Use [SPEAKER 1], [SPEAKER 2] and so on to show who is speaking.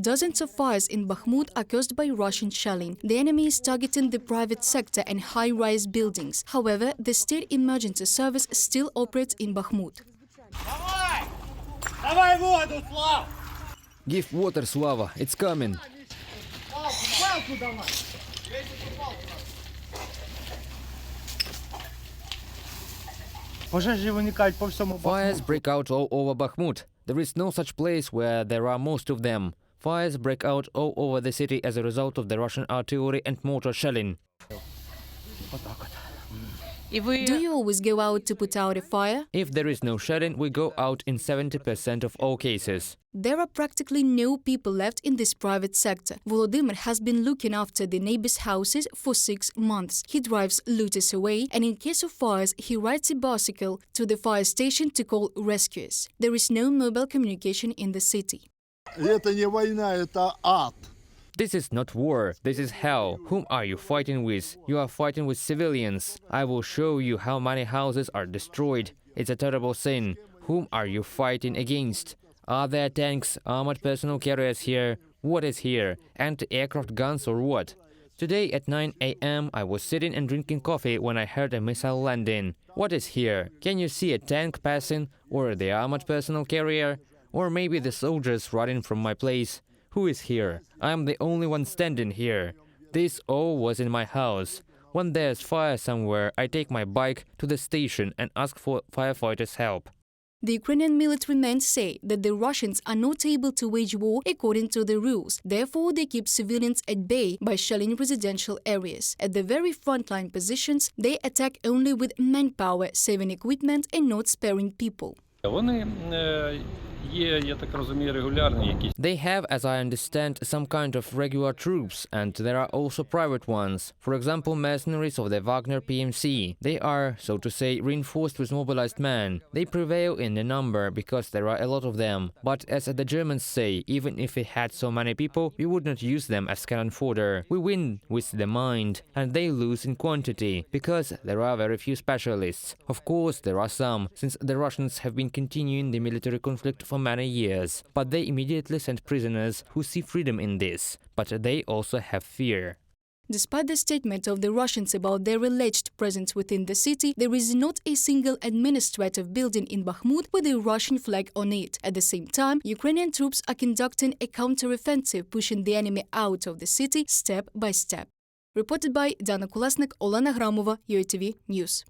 [SPEAKER 1] Dozens of fires in Bakhmut are caused by Russian shelling. The enemy is targeting the private sector and high-rise buildings. However, the state emergency service still operates in Bakhmut.
[SPEAKER 2] Give water, Slava, it's coming. Fires break out all over Bakhmut. There is no such place where there are most of them. Fires break out all over the city as a result of the Russian artillery and mortar shelling.
[SPEAKER 1] Do you always go out to put out a fire?
[SPEAKER 2] If there is no shelling, we go out in 70% of all cases.
[SPEAKER 1] There are practically no people left in this private sector. Volodymyr has been looking after the neighbors' houses for 6 months. He drives looters away, and in case of fires, he rides a bicycle to the fire station to call rescuers. There is no mobile communication in the city.
[SPEAKER 3] Это не война, это ад.
[SPEAKER 2] This is not war, this is hell. Whom are you fighting with? You are fighting with civilians. I will show you how many houses are destroyed. It's a terrible sin. Whom are you fighting against? Are there tanks, armored personnel carriers here? What is here? Anti-aircraft guns or what? Today at 9 a.m. I was sitting and drinking coffee when I heard a missile landing. What is here? Can you see a tank passing? Or the armored personnel carrier? Or maybe the soldiers running from my place? Who is here? I am the only one standing here. This all was in my house. When there's fire somewhere, I take my bike to the station and ask for firefighters' help.
[SPEAKER 1] The Ukrainian military men say that the Russians are not able to wage war according to the rules. Therefore, they keep civilians at bay by shelling residential areas. At the very frontline positions, they attack only with manpower, saving equipment and not sparing people.
[SPEAKER 2] They have, as I understand, some kind of regular troops, and there are also private ones. For example, mercenaries of the Wagner PMC. They are, so to say, reinforced with mobilized men. They prevail in the number because there are a lot of them. But as the Germans say, even if we had so many people, we would not use them as cannon fodder. We win with the mind, and they lose in quantity, because there are very few specialists. Of course, there are some, since the Russians have been continuing the military conflict for many years, but they immediately send prisoners who see freedom in this, but they also have fear.
[SPEAKER 1] Despite the statement of the Russians about their alleged presence within the city, there is not a single administrative building in Bakhmut with a Russian flag on it. At the same time, Ukrainian troops are conducting a counter-offensive, pushing the enemy out of the city step by step. Reported by Dana Kulesnik, Olena Gramova, UATV News.